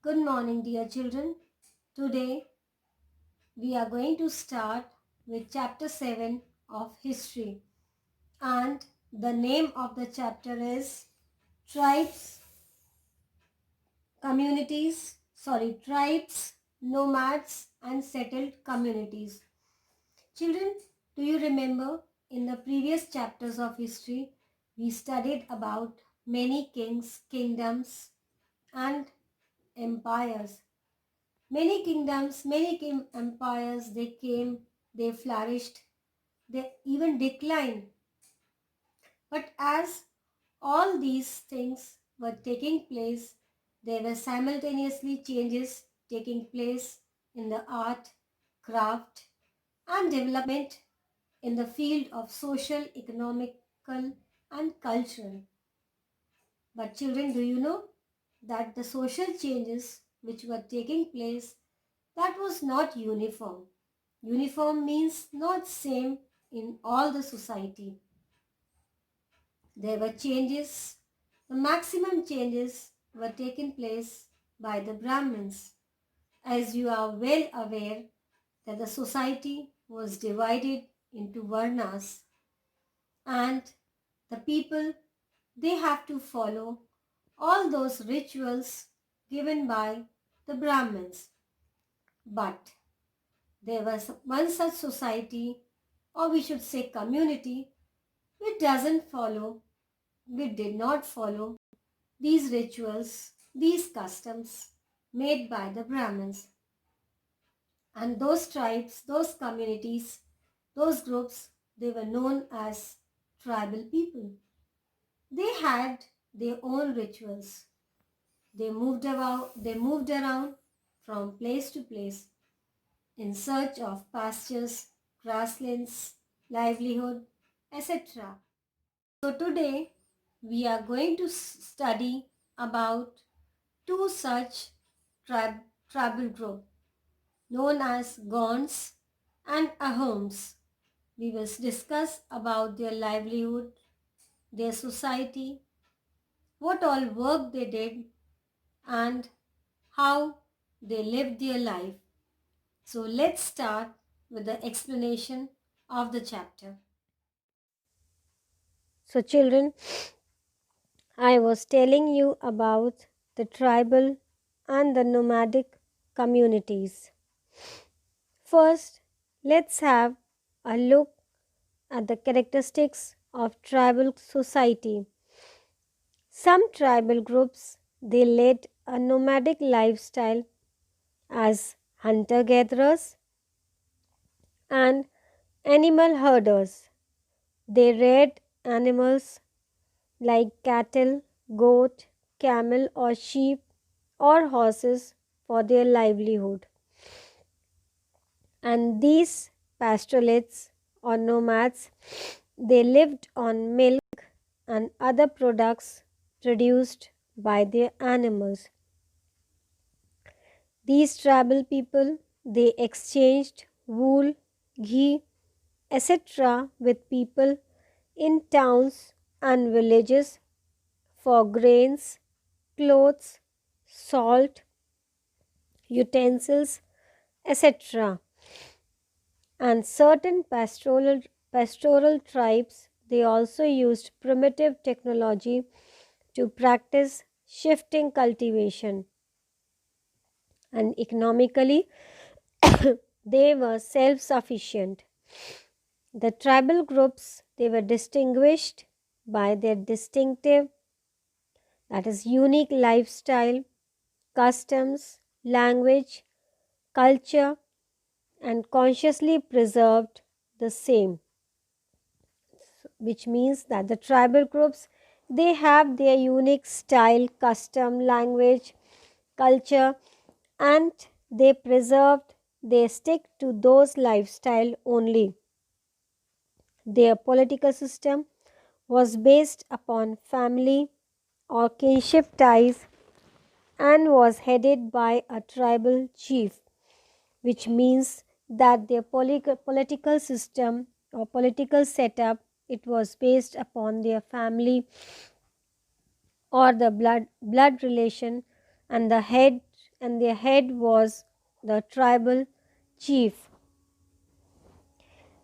Good morning, dear children. Today we are going to start with chapter 7 of history, and the name of the chapter is Tribes, Tribes, Nomads, and Settled Communities. Children, do you remember in the previous chapters of history we studied about many kings, kingdoms, and empires. Many kingdoms, empires, they came, they flourished, they even declined. But as all these things were taking place, there were simultaneously changes taking place in the art, craft, and development in the field of social, economical, and cultural. But children, do you know that the social changes which were taking place, that was not uniform. Uniform means not same in all the society. There were changes. The maximum changes were taken place by the Brahmins. As you are well aware that the society was divided into Varnas, and the people, they have to follow all those rituals given by the Brahmins. But there was one such society, or we should say community, which did not follow these rituals, these customs made by the Brahmins. And those tribes, those communities, those groups, they were known as tribal people. They had their own rituals. They moved around from place to place in search of pastures, grasslands, livelihood, etc. So today we are going to study about two such tribal groups known as Gonds and Ahoms. We will discuss about their livelihood, their society, what all work they did, and how they lived their life. So let's start with the explanation of the chapter. So children, I was telling you about the tribal and the nomadic communities. First, let's have a look at the characteristics of tribal society. Some tribal groups, they led a nomadic lifestyle as hunter-gatherers and animal herders. They reared animals like cattle, goat, camel or sheep or horses for their livelihood. And these pastoralists or nomads, they lived on milk and other products produced by their animals. These tribal people, they exchanged wool, ghee, etc. with people in towns and villages for grains, clothes, salt, utensils, etc. And certain pastoral tribes, they also used primitive technology to practice shifting cultivation. And economically, they were self-sufficient. The tribal groups, they were distinguished by their distinctive, that is unique lifestyle, customs, language, culture, and consciously preserved the same, which means that the tribal groups, they have their unique style, custom, language, culture, and they stick to those lifestyle only. Their political system was based upon family or kinship ties and was headed by a tribal chief, which means that their political system or political setup, it was based upon their family or the blood relation, and the head and their head was the tribal chief.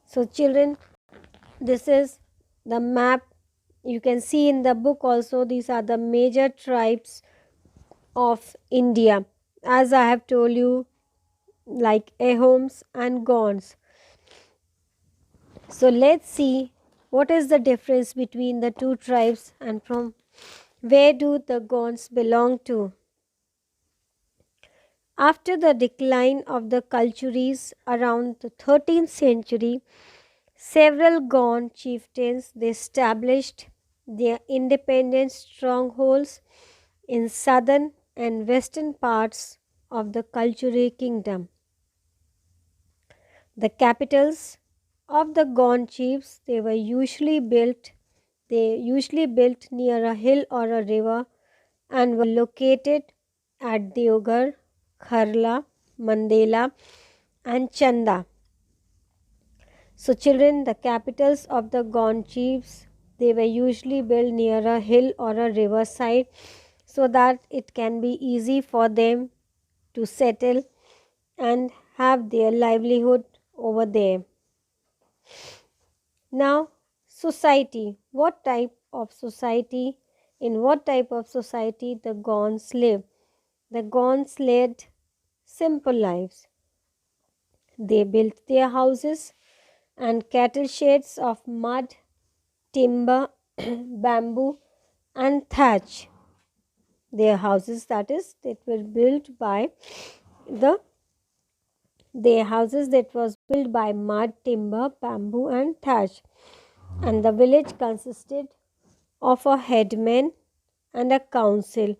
So children, this is the map. You can see in the book also, these are the major tribes of India. As I have told you, like Ahoms and Gonds. So let's see what is the difference between the two tribes and from where do the Gonds belong to. After the decline of the Kalchuris around the 13th century, several Gond chieftains they established their independent strongholds in southern and western parts of the Kalchuri kingdom. The capitals of the Gond chiefs they usually built near a hill or a river and were located at Deoghar, Kharla, Mandela and Chanda. So children, the capitals of the Gond chiefs they were usually built near a hill or a river side so that it can be easy for them to settle and have their livelihood over there. Now, society. What type of society? In what type of society the Gonds live? The Gonds led simple lives. They built their houses and cattle sheds of mud, timber, bamboo, and thatch. Their houses, that is, that were built by the their houses that was built by mud, timber, bamboo, and thatch. And the village consisted of a headman and a council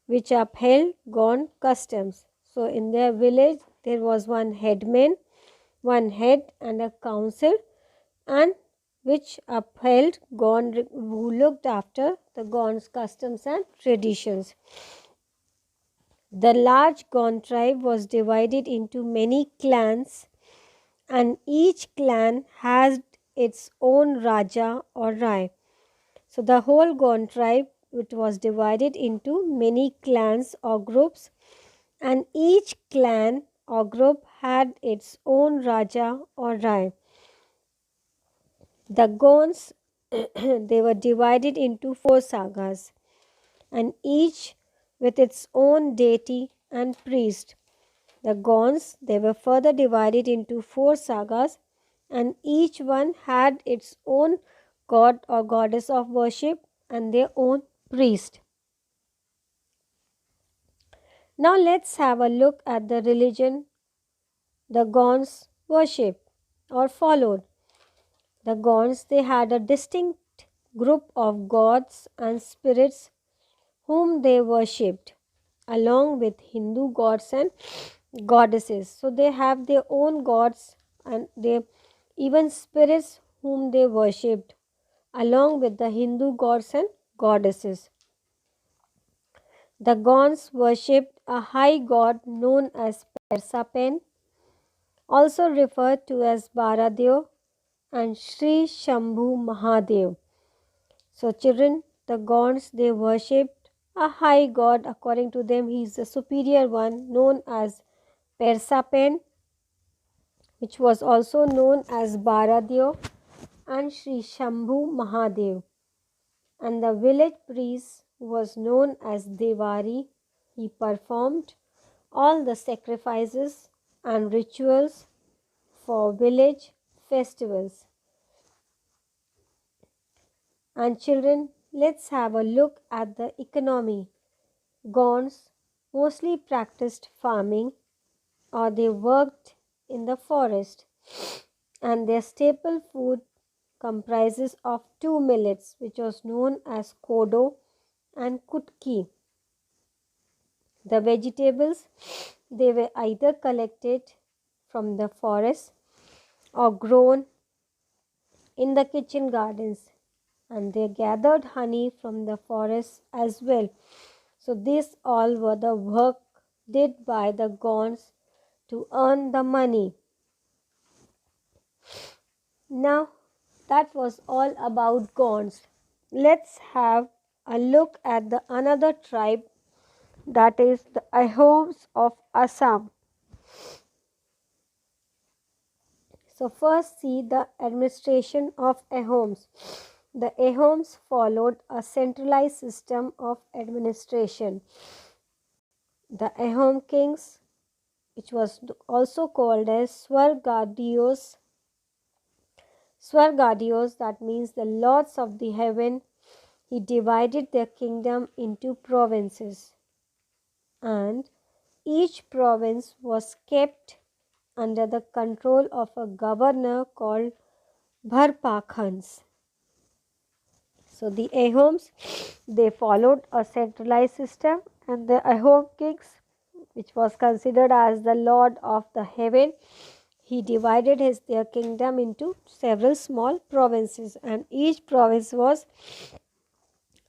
which upheld Gond customs. So in their village there was one headman, one head and a council, and which upheld Gond, who looked after the Gond's customs and traditions. The large Gond tribe was divided into many clans, and each clan had its own Raja or Rai. So the whole Gond tribe, it was divided into many clans or groups, and each clan or group had its own Raja or Rai. The Gonds they were divided into 4 sagas, and each with its own deity and priest. The Gonds they were further divided into 4 sagas, and each one had its own god or goddess of worship and their own priest. Now let's have a look at the religion the Gonds worship or followed. The Gonds they had a distinct group of gods and spirits whom they worshipped along with Hindu gods and goddesses. So they have their own gods and they even spirits whom they worshipped along with the Hindu gods and goddesses. The Gonds worshipped a high god known as Persapen, also referred to as Baradev and Sri Shambhu Mahadev. So children, the Gonds they worshipped a high god. According to them, he is the superior one known as Persapen, which was also known as Baradev and Sri Shambhu Mahadev. And the village priest was known as Devari. He performed all the sacrifices and rituals for village festivals. And children, let's have a look at the economy. Gonds mostly practiced farming or they worked in the forest, and their staple food comprises of 2 millets which was known as kodo and kutki. The vegetables they were either collected from the forest or grown in the kitchen gardens, and they gathered honey from the forest as well. So these all were the work did by the Gonds to earn the money. Now that was all about Gonds. Let's have a look at the another tribe that is the Ahoms of Assam. So first see the administration of Ahoms. The Ahoms followed a centralized system of administration. The Ahom kings, which was also called as Swargadios, that means the lords of the heaven, he divided their kingdom into provinces, and each province was kept under the control of a governor called Bharpakhans. So the Ahoms, they followed a centralized system, and the Ahom kings, which was considered as the lord of the heaven, he divided their kingdom into several small provinces, and each province was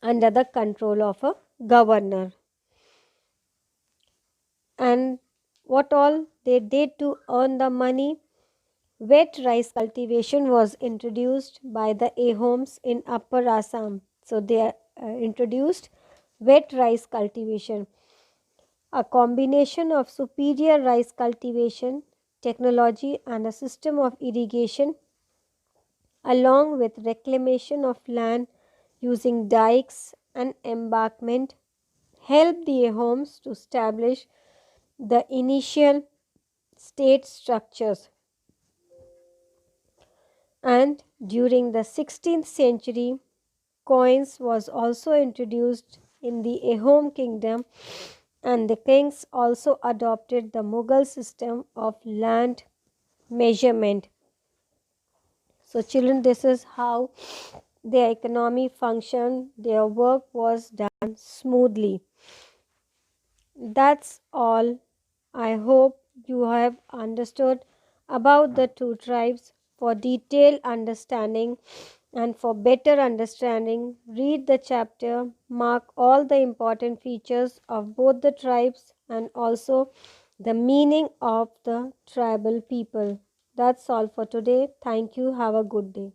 under the control of a governor. And what all they did to earn the money? Wet rice cultivation was introduced by the Ahoms in Upper Assam. So they introduced wet rice cultivation, a combination of superior rice cultivation technology and a system of irrigation, along with reclamation of land using dikes and embankment, helped the Ahoms to establish the initial state structures. And during the 16th century, coins was also introduced in the Ahom kingdom, and the kings also adopted the Mughal system of land measurement. So children, this is how their economy functioned, their work was done smoothly. That's all. I hope you have understood about the two tribes. For detailed understanding and for better understanding, read the chapter, mark all the important features of both the tribes and also the meaning of the tribal people. That's all for today. Thank you. Have a good day.